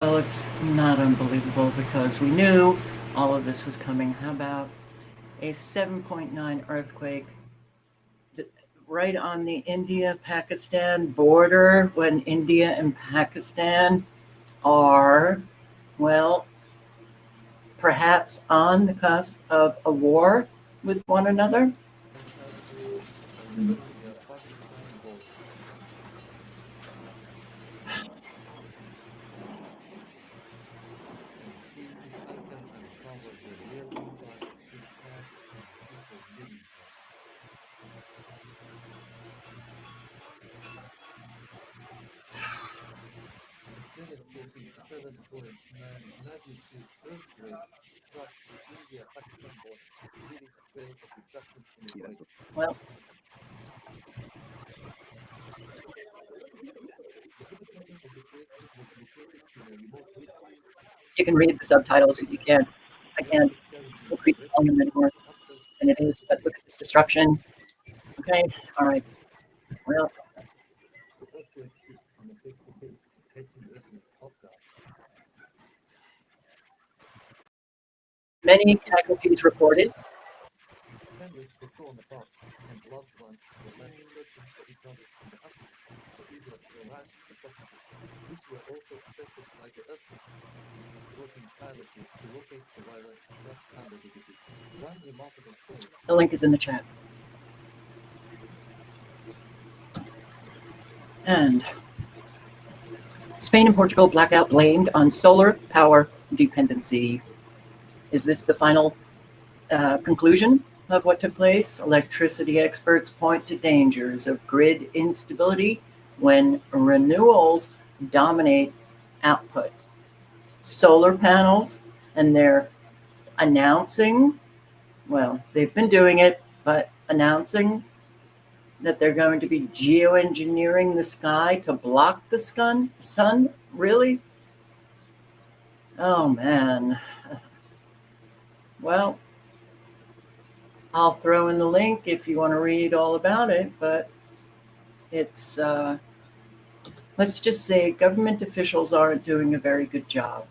Well, it's not unbelievable because we knew all of this was coming. How about a 7.9 earthquake right on the India-Pakistan border when India and Pakistan are, well, perhaps on the cusp of a war with one another? And as with the India-Pakistan border, and see if I can uncover the real impact it had on people living there. A devastating 7.9 magnitude earthquake struck the India-Pakistan border, leaving a trail of destruction in its wake. Well, The epicenter of the quake was located in a remote ridgeline, you can read the subtitles if you can. I can't granting charities increase the rescue volume workers anymore access than it to is, but safety. look at this destruction. Okay, all right. Well, The earthquake hit on a critical hit, catching residents off guard. many casualties reported. Families were torn apart, and loved ones were left searching for each other in the aftermath. The eagles were rushed to hospitals, which were also affected by the earthquake, working tirelessly to locate survivors trapped under the debris. One remarkable story. The link is in the chat. And Spain and Portugal blackout blamed on solar power dependency. Is this the final conclusion of what took place? Electricity experts point to dangers of grid instability when renewables dominate output. Solar panels, and they're announcing, well, they've been doing it, but announcing that they're going to be geoengineering the sky to block the sun? Really? Oh man. Well, I'll throw in the link if you want to read all about it, but it's, let's just say government officials aren't doing a very good job.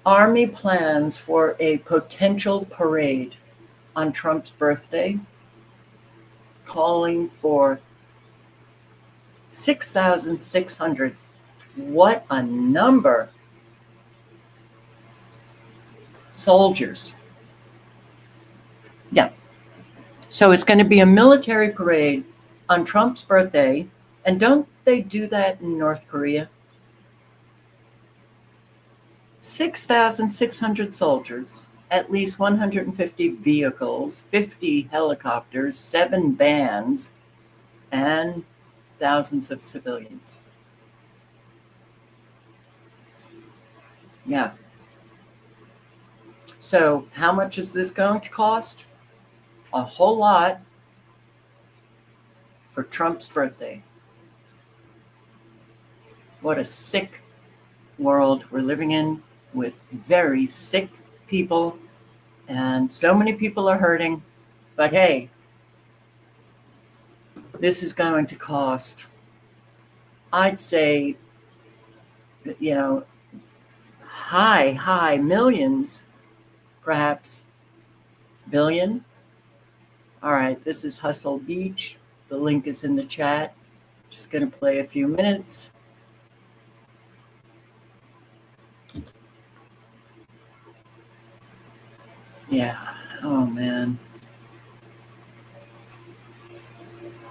Army plans for a potential parade on Trump's birthday, calling for 6,600. What a number! Soldiers. Yeah. So it's going to be a military parade on Trump's birthday. And don't they do that in North Korea? 6,600 soldiers, at least 150 vehicles, 50 helicopters, 7 bands, and thousands of civilians. Yeah. So, how much is this going to cost? A whole lot for Trump's birthday. What a sick world we're living in with very sick people, and so many people are hurting. But hey, this is going to cost, I'd say, you know, high millions, perhaps billion. All right, this is Hustle Beach. The link is in the chat. Just going to play a few minutes. Yeah, oh man.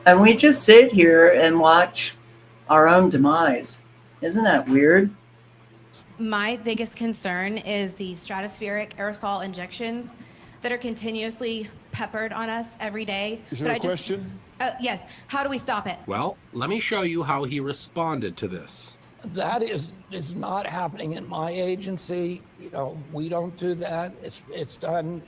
And we just sit here and watch our own demise. Isn't that weird? My biggest concern is the stratospheric aerosol injections that are continuously peppered on us every day. Is there a question? Yes. How do we stop it? Well, let me show you how he responded to this. That is not happening in my agency. You know, we don't do that. It's done,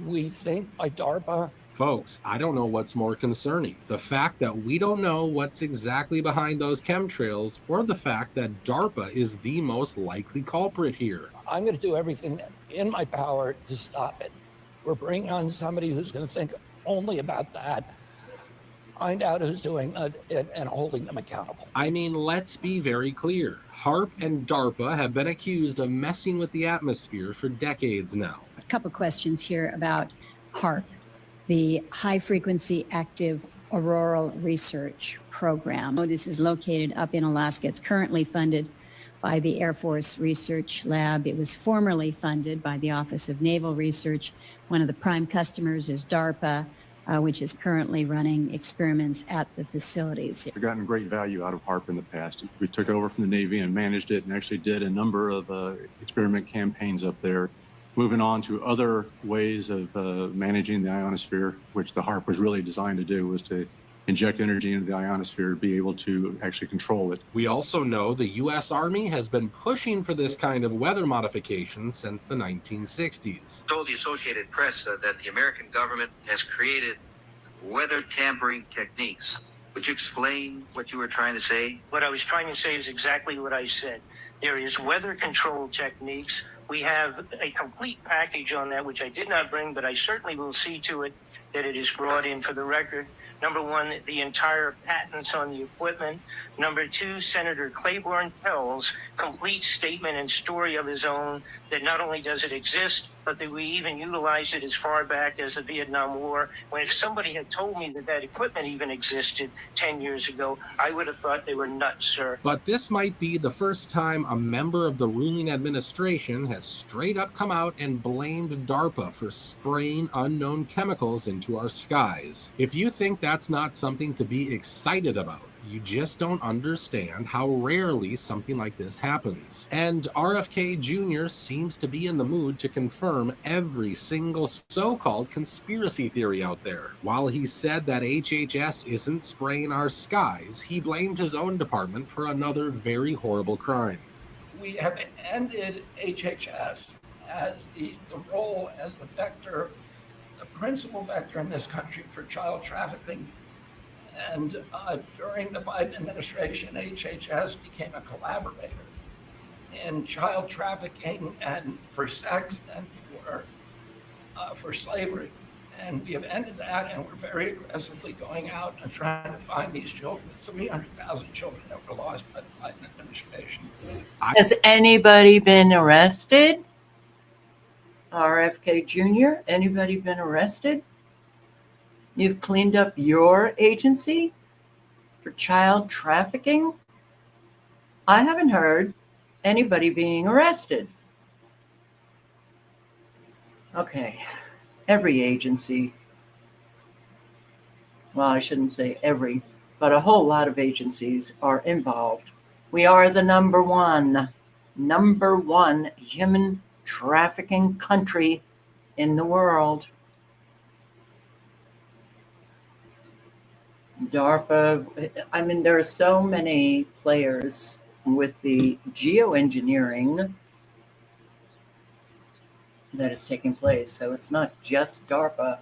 we think, by DARPA. Folks, I don't know what's more concerning. The fact that we don't know what's exactly behind those chemtrails, or the fact that DARPA is the most likely culprit here. I'm going to do everything in my power to stop it. We're bringing on somebody who's going to think only about that. find out who's doing it and holding them accountable. I mean, let's be very clear. HAARP and DARPA have been accused of messing with the atmosphere for decades now. A couple questions here about HAARP, the High Frequency Active Auroral Research Program. This is located up in Alaska. It's currently funded by the Air Force Research Lab. It was formerly funded by the Office of Naval Research. One of the prime customers is DARPA, which is currently running experiments at the facilities. We've gotten great value out of HAARP in the past. We took it over from the Navy and managed it and actually did a number of experiment campaigns up there. Moving on to other ways of managing the ionosphere, which the HAARP was really designed to do, was to inject energy into the ionosphere to be able to actually control it. We also know the U.S. Army has been pushing for this kind of weather modification since the 1960s. Told the Associated Press that the American government has created weather tampering techniques. Would you explain what you were trying to say? What I was trying to say is exactly what I said. There is weather control techniques. We have a complete package on that, which I did not bring, but I certainly will see to it that it is brought in for the record. Number one, the entire patents on the equipment. Number two, Senator Claiborne Pell's complete statement and story of his own that not only does it exist, but that we even utilized it as far back as the Vietnam War. When if somebody had told me that that equipment even existed 10 years ago, I would have thought they were nuts, sir. But this might be the first time a member of the ruling administration has straight up come out and blamed DARPA for spraying unknown chemicals into our skies. If you think that's not something to be excited about, you just don't understand how rarely something like this happens. And RFK Jr. seems to be in the mood to confirm every single so-called conspiracy theory out there. While he said that HHS isn't spraying our skies, he blamed his own department for another very horrible crime. We have ended HHS as the role as the vector, the principal vector in this country for child trafficking. And during the Biden administration, HHS became a collaborator in child trafficking and for sex and for slavery. And we have ended that, and we're very aggressively going out and trying to find these children. 300,000 children that were lost by the Biden administration. Has anybody been arrested? RFK Jr., anybody been arrested? You've cleaned up your agency for child trafficking? I haven't heard anybody being arrested. Okay, every agency, well, I shouldn't say every, but a whole lot of agencies are involved. We are the number one human trafficking country in the world. DARPA, I mean, there are so many players with the geoengineering that is taking place. So it's not just DARPA,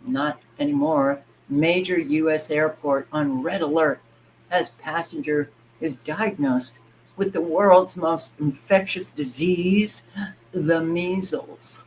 not anymore. Major U.S. airport on red alert as passenger is diagnosed with the world's most infectious disease, the measles.